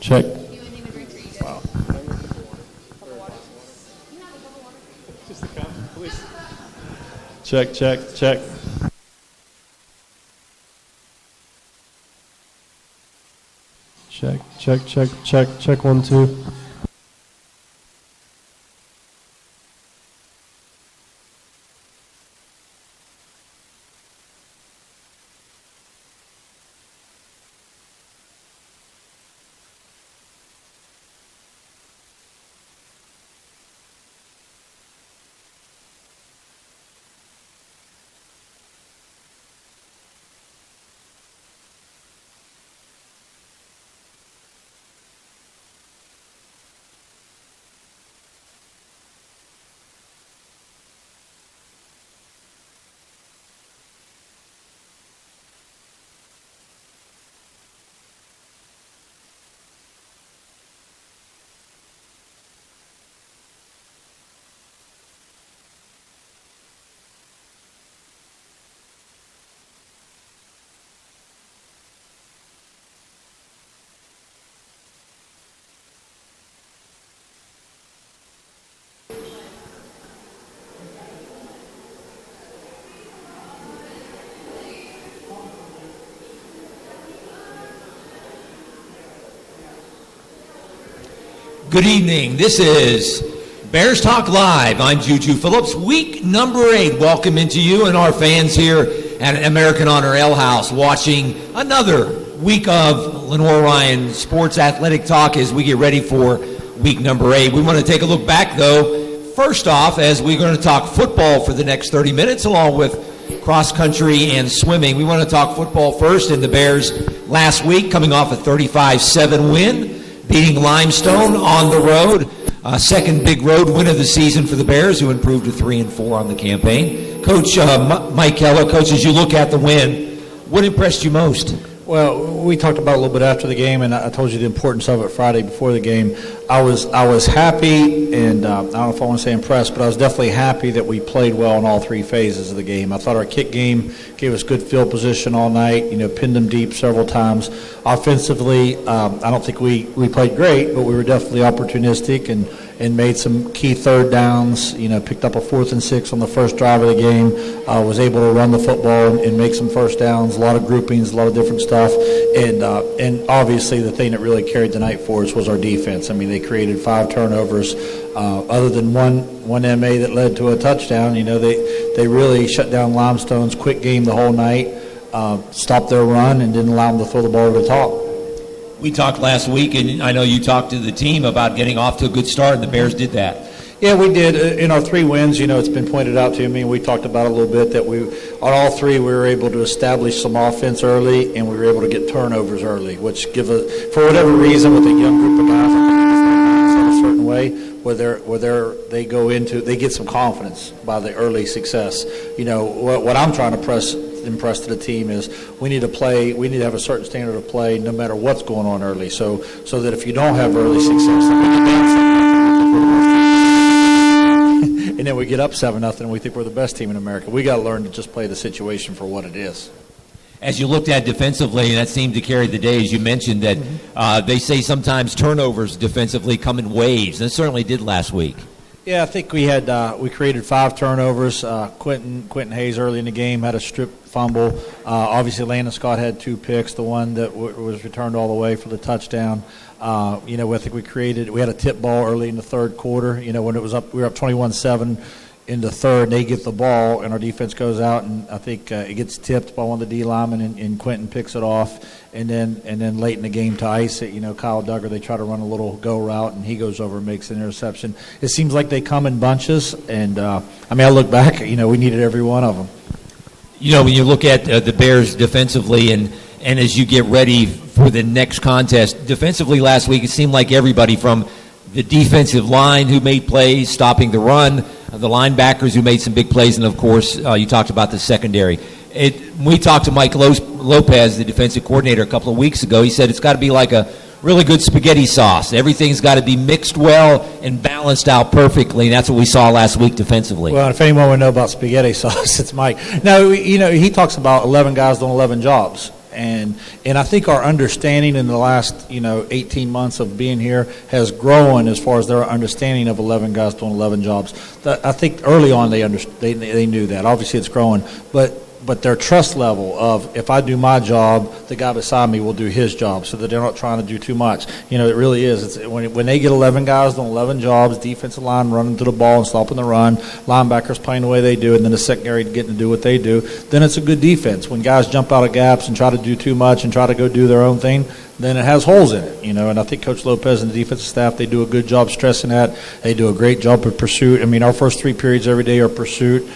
Check. Wow. Check, check, check. Check, check, check, check, check, 1, 2. Good evening. This is Bears Talk Live. I'm Juju Phillips. Week number 8. Welcome into you and our fans here at American Honor Ale House watching another week of Lenoir-Rhyne Sports Athletic Talk as we get ready for week number 8. We want to take a look back, though, first off, as we're going to talk football for the next 30 minutes along with cross country and swimming. We want to talk football first, and the Bears last week coming off a 35-7 win, beating Limestone on the road. Second big road win of the season for the Bears, who improved to 3-4 on the campaign. Coach Mike Keller, Coach, as you look at the win, what impressed you most? Well, we talked about it a little bit after the game, and I told you the importance of it Friday before the game. I was happy, and I don't know if I want to say impressed, but I was definitely happy that we played well in all 3 phases of the game. I thought our kick game gave us good field position all night, pinned them deep several times. Offensively, I don't think we played great, but we were definitely opportunistic and made some key third downs, picked up a 4th and 6 on the first drive of the game, was able to run the football and make some first downs, a lot of groupings, a lot of different stuff. And obviously the thing that really carried the night for us was our defense. I mean, they created 5 turnovers. Other than one MA that led to a touchdown, they really shut down Limestone's quick game the whole night, stopped their run, and didn't allow them to throw the ball over the top. We talked last week, and I know you talked to the team about getting off to a good start, and the Bears did that. Yeah, we did. In our 3 wins, it's been pointed out to me, and we talked about it a little bit, that on all 3 we were able to establish some offense early, and we were able to get turnovers early, which give us, for whatever reason, with a young group of guys, in a certain way, where they go into, they get some confidence by the early success. What I'm trying to impress to the team is we need to have a certain standard of play no matter what's going on early, so that if you don't have early success, and then we get up 7-0 and we think we're the best team in America. We got to learn to just play the situation for what it is. As you looked at defensively, and that seemed to carry the day, as you mentioned that they say sometimes turnovers defensively come in waves, and it certainly did last week. Yeah, I think we created 5 turnovers. Quentin Hayes early in the game had a strip fumble. Obviously, Landon Scott had 2 picks. The one that was returned all the way for the touchdown. I think we had a tip ball early in the third quarter. When it was up, we were up 21-7 in the third. They get the ball, and our defense goes out, and I think it gets tipped by one of the D linemen, and Quentin picks it off. And then late in the game to ice it, Kyle Duggar, they try to run a little go route, and he goes over and makes an interception. It seems like they come in bunches, and I look back, we needed every one of them. When you look at the Bears defensively, and as you get ready for the next contest, defensively last week, it seemed like everybody from the defensive line who made plays, stopping the run, the linebackers who made some big plays, and, of course, you talked about the secondary. We talked to Mike Lopez, the defensive coordinator, a couple of weeks ago. He said it's got to be like a really good spaghetti sauce. Everything's got to be mixed well and balanced out perfectly, and that's what we saw last week defensively. Well, if anyone would know about spaghetti sauce, it's Mike. No, he talks about 11 guys doing 11 jobs. And I think our understanding in the last 18 months of being here has grown as far as their understanding of 11 guys doing 11 jobs. I think early on they knew that. Obviously it's growing, but their trust level of, if I do my job, the guy beside me will do his job, so that they're not trying to do too much. It really is. It's when they get 11 guys doing 11 jobs, defensive line running to the ball and stopping the run, linebackers playing the way they do, and then the secondary getting to do what they do, then it's a good defense. When guys jump out of gaps and try to do too much and try to go do their own thing, then it has holes in it, and I think Coach Lopez and the defensive staff, they do a good job stressing that. They do a great job of pursuit. Our first 3 periods every day are pursuit,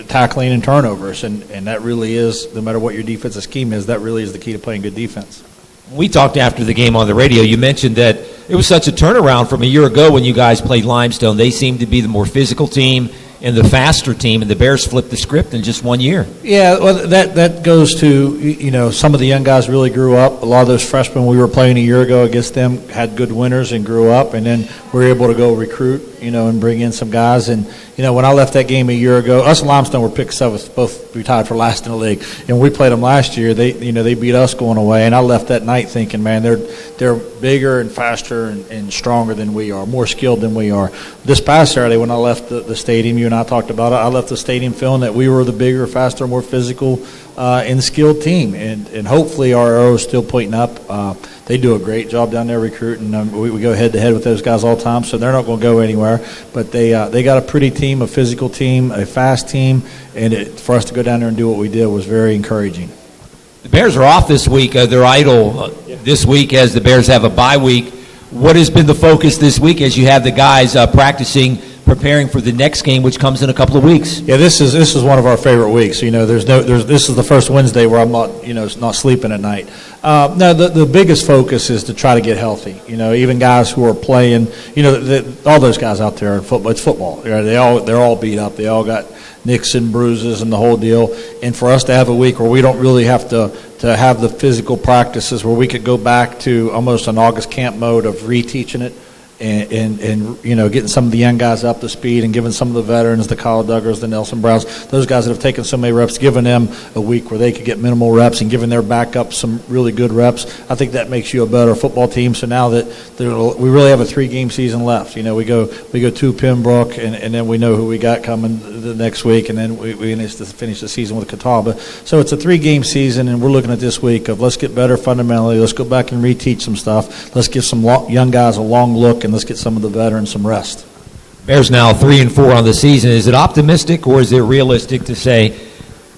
tackling and turnovers, and that really is, no matter what your defensive scheme is, that really is the key to playing good defense. We talked after the game on the radio. You mentioned that it was such a turnaround from a year ago when you guys played Limestone. They seemed to be the more physical team and the faster team, and the Bears flipped the script in just 1 year. Yeah, well, that goes to, some of the young guys really grew up. A lot of those freshmen we were playing a year ago against them had good winners and grew up, and then we were able to go recruit, and bring in some guys. And, when I left that game a year ago, us and Limestone were picked 7th, both retired for last in the league. And we played them last year. They beat us going away, and I left that night thinking, man, they're bigger and faster and stronger than we are, more skilled than we are. This past Saturday when I left the stadium, you and I talked about it, I left the stadium feeling that we were the bigger, faster, more physical and skilled team. And hopefully our arrow is still pointing up. They do a great job down there recruiting. We go head-to-head with those guys all the time, so they're not going to go anywhere. But they got a pretty team, a physical team, a fast team, and for us to go down there and do what we did was very encouraging. The Bears are off this week. They're idle this week as the Bears have a bye week. What has been the focus this week as you have the guys practicing, preparing for the next game, which comes in a couple of weeks? Yeah, this is one of our favorite weeks. This is the first Wednesday where I'm not sleeping at night. No, the biggest focus is to try to get healthy. Even guys who are playing, all those guys out there in football. It's football. They're all beat up. They all got nicks and bruises and the whole deal. And for us to have a week where we don't really have to have the physical practices, where we could go back to almost an August camp mode of reteaching it. And getting some of the young guys up to speed and giving some of the veterans, the Kyle Duggars, the Nelson Browns, those guys that have taken so many reps, giving them a week where they could get minimal reps and giving their backup some really good reps. I think that makes you a better football team. So now that we really have a 3-game season left, we go to Pembroke and then we know who we got coming the next week, and then we finish the season with Catawba. So it's a 3-game season, and we're looking at this week of let's get better fundamentally. Let's go back and reteach some stuff. Let's give some young guys a long look, and let's get some of the veterans some rest. Bears now 3-4 on the season. Is it optimistic or is it realistic to say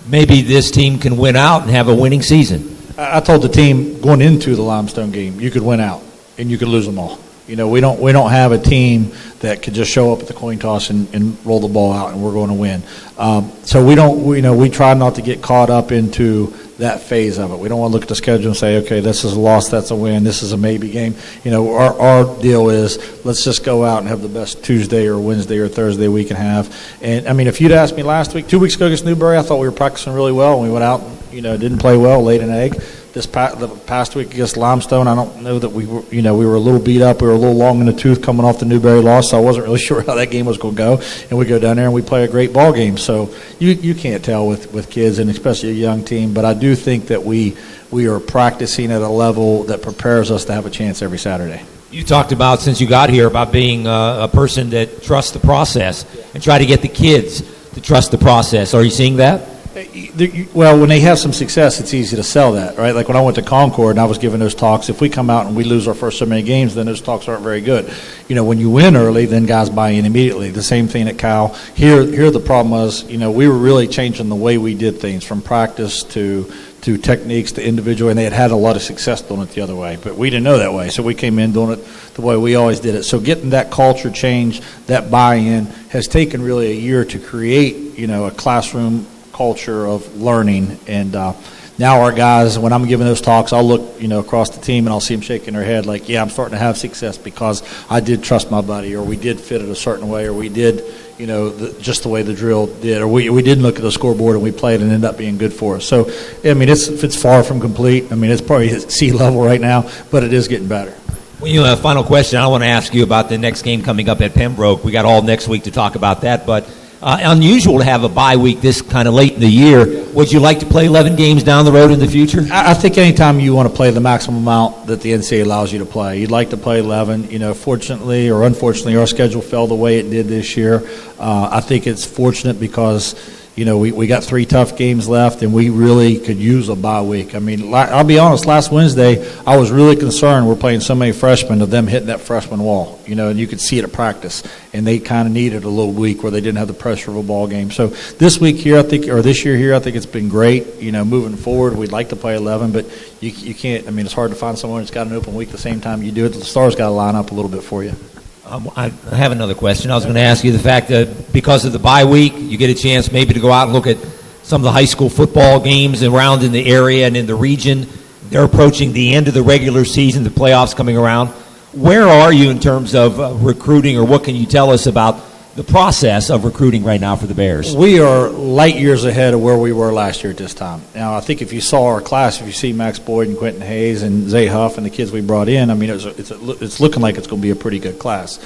maybe this team can win out and have a winning season? I told the team going into the Limestone game, you could win out and you could lose them all. We don't have a team that could just show up at the coin toss and roll the ball out and we're going to win. So we try not to get caught up into that phase of it. We don't want to look at the schedule and say, okay, this is a loss, that's a win, this is a maybe game. Our deal is let's just go out and have the best Tuesday or Wednesday or Thursday we can have. And if you'd asked me last week, 2 weeks ago against Newberry, I thought we were practicing really well, and we went out and didn't play well, laid an egg. The past week against Limestone, I don't know that we were a little beat up. We were a little long in the tooth coming off the Newberry loss, so I wasn't really sure how that game was going to go. And we go down there and we play a great ball game. So you can't tell with kids, and especially a young team. But I do think that we are practicing at a level that prepares us to have a chance every Saturday. You talked about, since you got here, about being a person that trusts the process and try to get the kids to trust the process. Are you seeing that? Well, when they have some success, it's easy to sell that, right? Like when I went to Concord and I was giving those talks, if we come out and we lose our first so many games, then those talks aren't very good. When you win early, then guys buy in immediately. The same thing at Cal. Here the problem was, we were really changing the way we did things, from practice to techniques to individual, and they had a lot of success doing it the other way. But we didn't know that way, so we came in doing it the way we always did it. So getting that culture change, that buy-in, has taken really a year to create, a classroom culture of learning. And now our guys, when I'm giving those talks, I'll look, across the team and I'll see them shaking their head like, yeah, I'm starting to have success because I did trust my buddy, or we did fit it a certain way, or we did, just the way the drill did, or we didn't look at the scoreboard and we played and ended up being good for us. So, it's far from complete. It's probably at sea level right now, but it is getting better. Well, final question. I want to ask you about the next game coming up at Pembroke. We got all next week to talk about that, but unusual to have a bye week this kind of late in the year. Would you like to play 11 games down the road in the future? I think anytime you want to play the maximum amount that the NCAA allows you to play, you'd like to play 11. Fortunately or unfortunately, our schedule fell the way it did this year. I think it's fortunate because we got 3 tough games left, and we really could use a bye week. I mean, I'll be honest, last Wednesday, I was really concerned we're playing so many freshmen of them hitting that freshman wall, and you could see it at practice, and they kind of needed a little week where they didn't have the pressure of a ball game. So this week here, this year here, I think it's been great. Moving forward, we'd like to play 11, but you can't. I mean, it's hard to find someone that's got an open week the same time you do it. The stars got to line up a little bit for you. I have another question. I was going to ask you the fact that because of the bye week, you get a chance maybe to go out and look at some of the high school football games around in the area and in the region. They're approaching the end of the regular season, the playoffs coming around. Where are you in terms of recruiting, or what can you tell us about the process of recruiting right now for the Bears? We are light years ahead of where we were last year at this time. Now, I think if you saw our class, if you see Max Boyd and Quentin Hayes and Zay Huff and the kids we brought in, I mean, it's looking like it's going to be a pretty good class.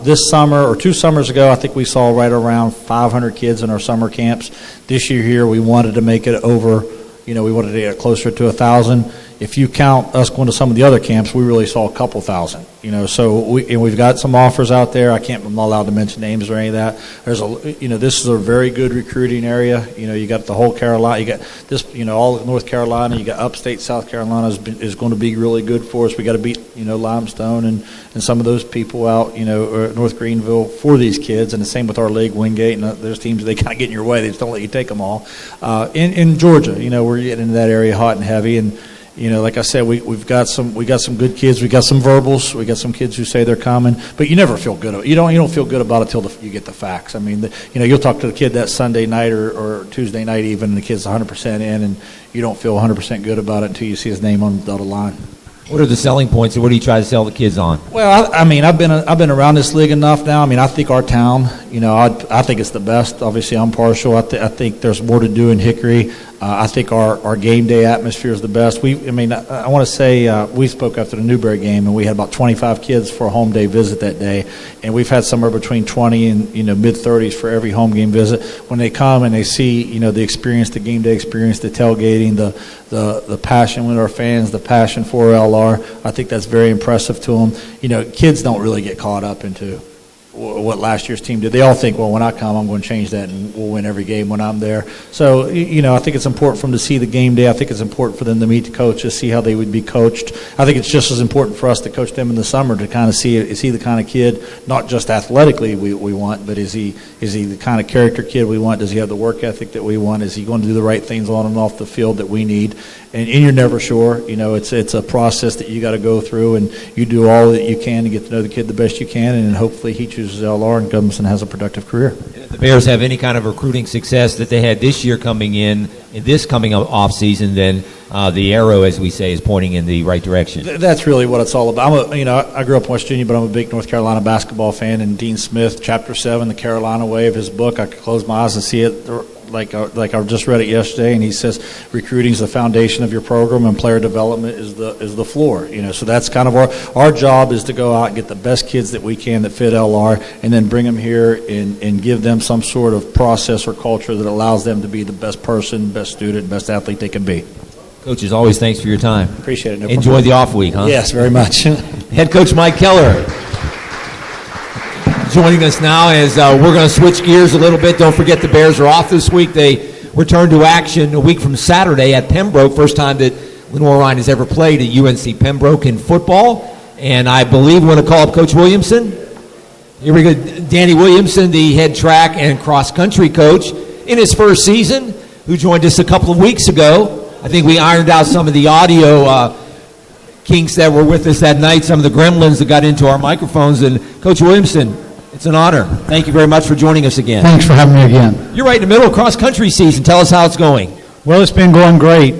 This summer, or 2 summers ago, I think we saw right around 500 kids in our summer camps. This year here, we wanted to make it over, we wanted to get closer to 1,000. If you count us going to some of the other camps, we really saw a couple thousand. So we've got some offers out there. I'm not allowed to mention names or any of that. This is a very good recruiting area. You got the whole Carolina. You got this, all of North Carolina. You got upstate South Carolina is going to be really good for us. We got to beat, Limestone and some of those people out, or North Greenville for these kids. And the same with our league, Wingate. And there's teams they kind of get in your way. They just don't let you take them all. In Georgia, we're getting into that area hot and heavy. And like I said, we got some good kids. We got some verbals. We got some kids who say they're coming, but you never feel good. You don't feel good about it till you get the facts. I mean, you'll talk to the kid that Sunday night or Tuesday night even, and the kid's 100% in, and you don't feel 100% good about it until you see his name on the dotted line. What are the selling points, or what do you try to sell the kids on? Well, I mean, I've been around this league enough now. I mean, I think our town, I think it's the best. Obviously, I'm partial. I think there's more to do in Hickory. I think our game day atmosphere is the best. I want to say we spoke after the Newberry game, and we had about 25 kids for a home day visit that day, and we've had somewhere between 20 and mid-30s for every home game visit. When they come and they see the experience, the game day experience, the tailgating, the passion with our fans, the passion for LR, I think that's very impressive to them. Kids don't really get caught up into what last year's team did. They all think, well, when I come, I'm going to change that, and we'll win every game when I'm there. So, I think it's important for them to see the game day. I think it's important for them to meet the coaches, see how they would be coached. I think it's just as important for us to coach them in the summer to kind of see, is he the kind of kid, not just athletically we want, but is he the kind of character kid we want? Does he have the work ethic that we want? Is he going to do the right things on and off the field that we need? And you're never sure. It's a process that you got to go through, and you do all that you can to get to know the kid the best you can, and hopefully he chooses LR and comes and has a productive career. If the Bears have any kind of recruiting success that they had this year coming in this coming off season, then the arrow, as we say, is pointing in the right direction. That's really what it's all about. I grew up in West Virginia, but I'm a big North Carolina basketball fan, and Dean Smith, Chapter 7, The Carolina Way of his book, I could close my eyes and see it like I just read it yesterday, and he says recruiting is the foundation of your program, and player development is the floor. So that's kind of our job, is to go out and get the best kids that we can that fit LR, and then bring them here and give them some sort of process or culture that allows them to be the best person, best student, best athlete they can be. Coach, as always, thanks for your time. Appreciate it. No Enjoy problem. the off week, huh? Yes, very much. Head coach Mike Keller joining us now as we're going to switch gears a little bit. Don't forget the Bears are off this week. They return to action a week from Saturday at Pembroke. First time that Lenoir-Rhyne has ever played at UNC Pembroke in football. And I believe we want to call up Coach Williamson. Here we go. Danny Williamson, the head track and cross-country coach in his first season, who joined us a couple of weeks ago. I think we ironed out some of the audio kinks that were with us that night, some of the gremlins that got into our microphones. And Coach Williamson, it's an honor. Thank you very much for joining us again. Thanks for having me again. You're right in the middle of cross-country season. Tell us how it's going. Well, it's been going great.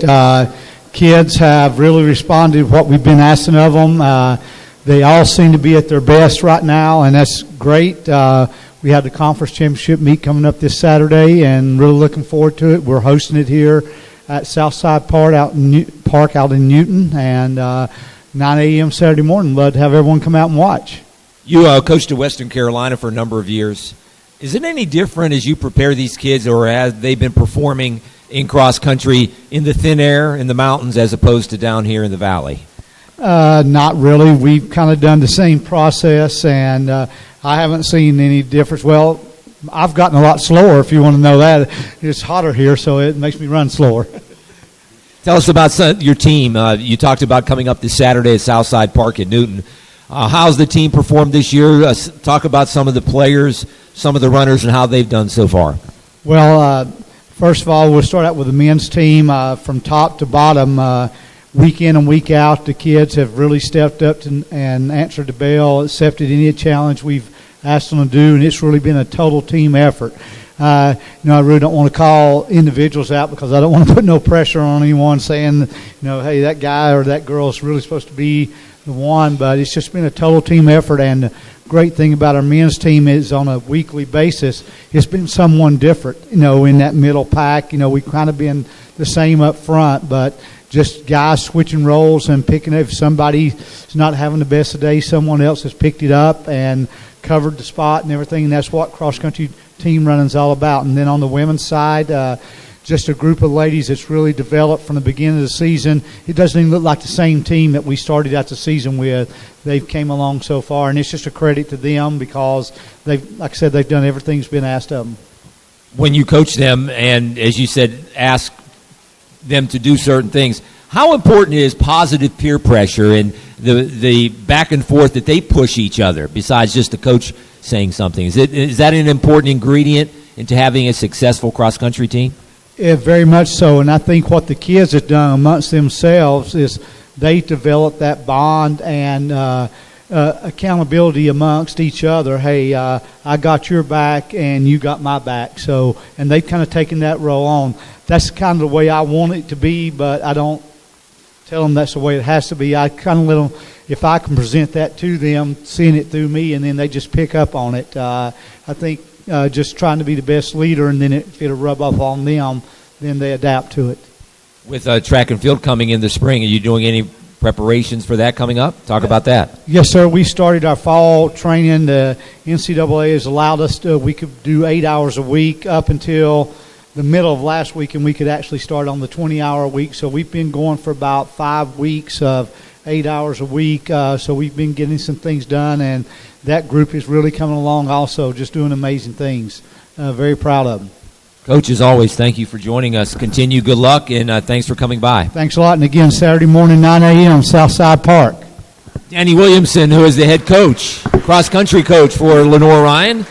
Kids have really responded to what we've been asking of them. They all seem to be at their best right now, and that's great. We have the conference championship meet coming up this Saturday, and really looking forward to it. We're hosting it here at Southside Park out in Newton, and 9 a.m. Saturday morning. Love to have everyone come out and watch. You coached at Western Carolina for a number of years. Is it any different as you prepare these kids, or as they've been performing in cross country in the thin air in the mountains as opposed to down here in the valley? Not really. We've kind of done the same process, and I haven't seen any difference. Well, I've gotten a lot slower, if you want to know that. It's hotter here, so it makes me run slower. Tell us about your team. You talked about coming up this Saturday at Southside Park in Newton. How's the team performed this year? Talk about some of the players, some of the runners, and how they've done so far. Well, first of all, we'll start out with the men's team. From top to bottom, week in and week out, the kids have really stepped up and answered the bell, accepted any challenge we've asked them to do, and it's really been a total team effort. I really don't want to call individuals out because I don't want to put no pressure on anyone saying, hey, that guy or that girl is really supposed to be the one, but it's just been a total team effort. And the great thing about our men's team is on a weekly basis, it's been someone different, in that middle pack. We've kind of been the same up front, but just guys switching roles and picking up. If somebody's not having the best of the day, someone else has picked it up and covered the spot and everything, and that's what cross-country team running is all about. And then on the women's side, just a group of ladies that's really developed from the beginning of the season. It doesn't even look like the same team that we started out the season with. They've came along so far, and it's just a credit to them because they've, like I said, they've done everything that's been asked of them. When you coach them and, as you said, ask them to do certain things, how important is positive peer pressure and the back and forth that they push each other besides just the coach saying something? Is that an important ingredient into having a successful cross-country team? Yeah, very much so. And I think what the kids have done amongst themselves is they developed that bond and accountability amongst each other. Hey, I got your back and you got my back. So, and they've kind of taken that role on. That's kind of the way I want it to be, but I don't tell them that's the way it has to be. I kind of let them, if I can present that to them, seeing it through me, and then they just pick up on it. I think just trying to be the best leader, and then if it'll rub off on them, then they adapt to it. With track and field coming in the spring, are you doing any preparations for that coming up? Talk about that. Yes, sir. We started our fall training. The NCAA has allowed us to, we could do 8 hours a week up until the middle of last week, and we could actually start on the 20-hour week. So we've been going for about 5 weeks of 8 hours a week. So we've been getting some things done, and that group is really coming along also, just doing amazing things. Very proud of them. Coach, as always, thank you for joining us. Continue good luck, and thanks for coming by. Thanks a lot. And again, Saturday morning, 9 a.m., Southside Park. Danny Williamson, who is the head coach, cross-country coach for Lenoir-Rhyne.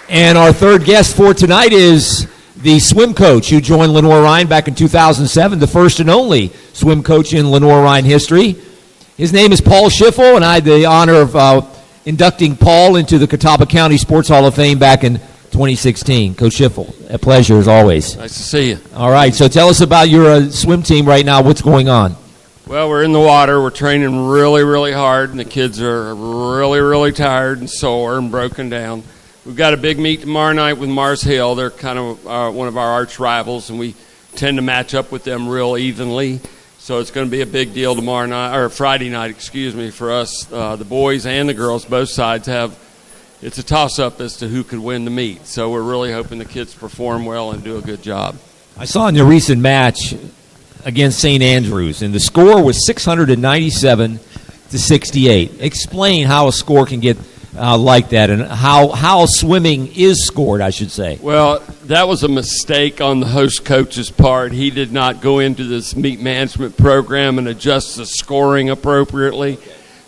And our third guest for tonight is the swim coach who joined Lenoir-Rhyne back in 2007, the first and only swim coach in Lenoir-Rhyne history. His name is Paul Schiffel, and I had the honor of inducting Paul into the Catawba County Sports Hall of Fame back in 2016. Coach Schiffel, a pleasure as always. Nice to see you. All right, so tell us about your swim team right now. What's going on? Well, we're in the water. We're training really, really hard, and the kids are really, really tired and sore and broken down. We've got a big meet tomorrow night with Mars Hill. They're kind of one of our arch rivals, and we tend to match up with them real evenly. So it's going to be a big deal tomorrow night, or Friday night, for us. The boys and the girls, both sides have. It's a toss-up as to who could win the meet. So we're really hoping the kids perform well and do a good job. I saw in the recent match against St. Andrews, and the score was 697-68. Explain how a score can get like that, and how swimming is scored, I should say. Well, that was a mistake on the host coach's part. He did not go into this meet management program and adjust the scoring appropriately.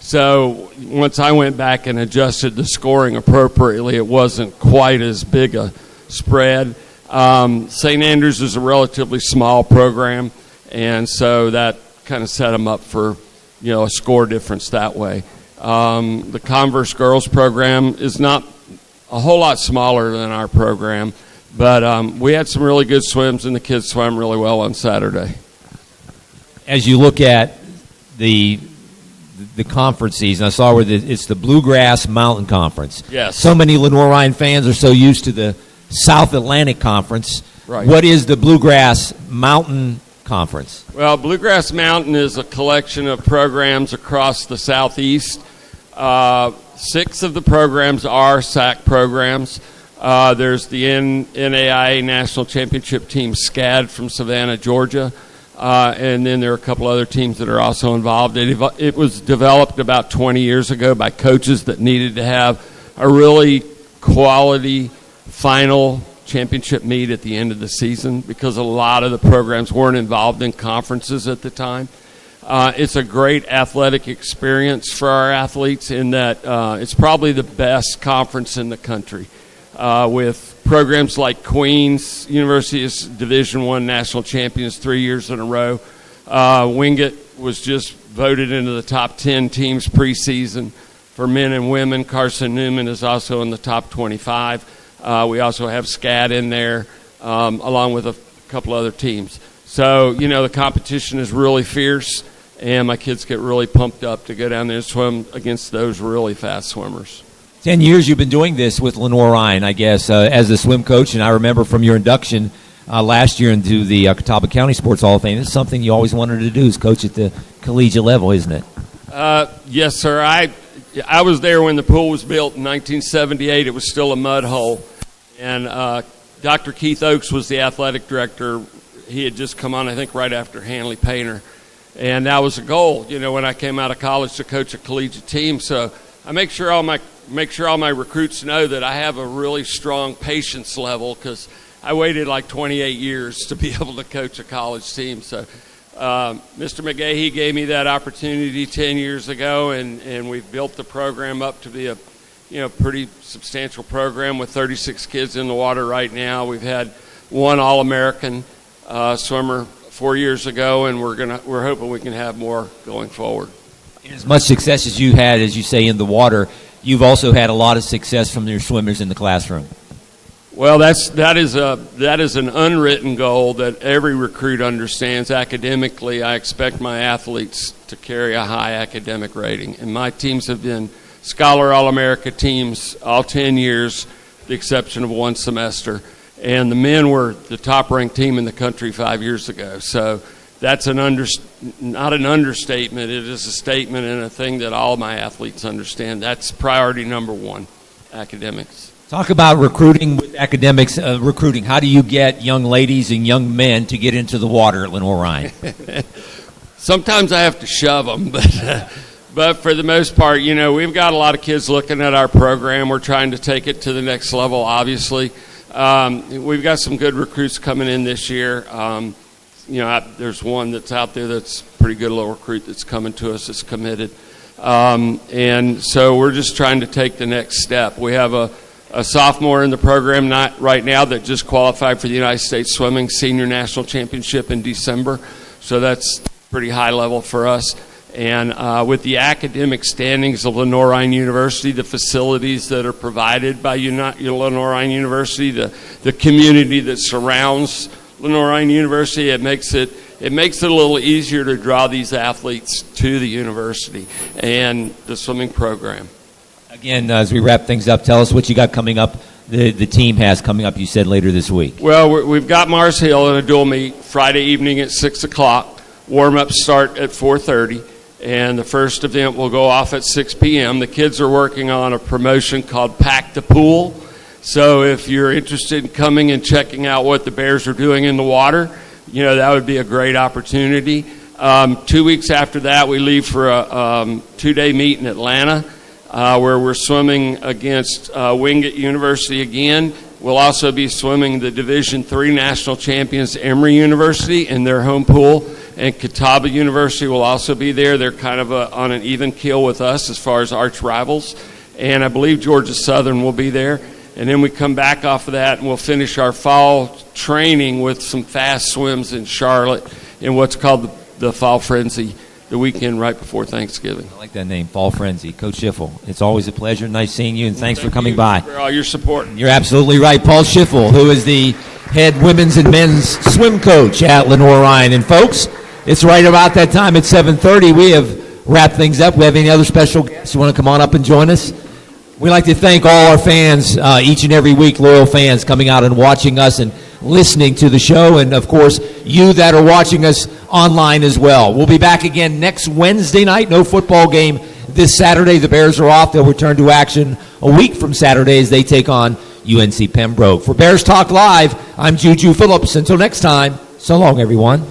So once I went back and adjusted the scoring appropriately, it wasn't quite as big a spread. St. Andrews is a relatively small program, and so that kind of set them up for, a score difference that way. The Converse girls program is not a whole lot smaller than our program, but we had some really good swims, and the kids swam really well on Saturday. As you look at the conference season, I saw where it's the Bluegrass Mountain Conference. Yes. So many Lenoir-Rhyne fans are so used to the South Atlantic Conference. Right. What is the Bluegrass Mountain Conference? Well, Bluegrass Mountain is a collection of programs across the Southeast. 6 of the programs are SAC programs. There's the NAIA National Championship team, SCAD, from Savannah, Georgia. And then there are a couple other teams that are also involved. It was developed about 20 years ago by coaches that needed to have a really quality final championship meet at the end of the season because a lot of the programs weren't involved in conferences at the time. It's a great athletic experience for our athletes in that it's probably the best conference in the country with programs like Queens University is Division I national champions 3 years in a row. Wingate was just voted into the top 10 teams preseason for men and women. Carson Newman is also in the top 25. We also have SCAD in there along with a couple other teams. So, the competition is really fierce, and my kids get really pumped up to go down there and swim against those really fast swimmers. 10 years you've been doing this with Lenoir-Rhyne, I guess, as a swim coach, and I remember from your induction last year into the Catawba County Sports Hall of Fame, it's something you always wanted to do is coach at the collegiate level, isn't it? Yes, sir. I was there when the pool was built in 1978. It was still a mud hole, and Dr. Keith Oakes was the athletic director. He had just come on, I think, right after Hanley Painter, and that was a goal, when I came out of college to coach a collegiate team. So I make sure all my recruits know that I have a really strong patience level because I waited like 28 years to be able to coach a college team. So Mr. McGahee gave me that opportunity 10 years ago, and we've built the program up to be a pretty substantial program with 36 kids in the water right now. We've had one All-American swimmer 4 years ago, and we're hoping we can have more going forward. As much success as you had, as you say, in the water, you've also had a lot of success from your swimmers in the classroom. Well, that is an unwritten goal that every recruit understands. Academically, I expect my athletes to carry a high academic rating, and my teams have been Scholar All-America teams all 10 years, with the exception of one semester. And the men were the top-ranked team in the country 5 years ago. So that's not an understatement. It is a statement and a thing that all my athletes understand. That's priority number one, academics. Talk about recruiting with academics. Recruiting. How do you get young ladies and young men to get into the water at Lenoir-Rhyne? Sometimes I have to shove them, but for the most part, we've got a lot of kids looking at our program. We're trying to take it to the next level, obviously. We've got some good recruits coming in this year. There's one that's out there that's a pretty good little recruit that's coming to us that's committed. And so we're just trying to take the next step. We have a sophomore in the program not right now that just qualified for the United States Swimming Senior National Championship in December. So that's pretty high level for us. And with the academic standings of Lenoir-Rhyne University, the facilities that are provided by Lenoir-Rhyne University, the community that surrounds Lenoir-Rhyne University, it makes it a little easier to draw these athletes to the university and the swimming program. Again, as we wrap things up, tell us what you got coming up. The team has coming up, you said, later this week. Well, we've got Mars Hill in a dual meet Friday evening at 6 o'clock. Warm-ups start at 4:30, and the first event will go off at 6 p.m. The kids are working on a promotion called Pack the Pool. So if you're interested in coming and checking out what the Bears are doing in the water, that would be a great opportunity. 2 weeks after that, we leave for a 2-day meet in Atlanta, where we're swimming against Wingate University again. We'll also be swimming the Division III national champions Emory University in their home pool, and Catawba University will also be there. They're kind of on an even keel with us as far as arch rivals, and I believe Georgia Southern will be there. And then we come back off of that, and we'll finish our fall training with some fast swims in Charlotte in what's called the Fall Frenzy, the weekend right before Thanksgiving. I like that name, Fall Frenzy. Coach Schiffel, it's always a pleasure. Nice seeing you, and thanks for coming you by. For all your support. You're absolutely right. Paul Schiffel, who is the head women's and men's swim coach at Lenoir-Rhyne. And, folks, it's right about that time at 7:30. We have wrapped things up. We have any other special guests? You want to come on up and join us? We'd like to thank all our fans, each and every week, loyal fans coming out and watching us and listening to the show, and, of course, you that are watching us online as well. We'll be back again next Wednesday night. No football game this Saturday. The Bears are off. They'll return to action a week from Saturday as they take on UNC Pembroke. For Bears Talk Live, I'm Juju Phillips. Until next time, so long, everyone.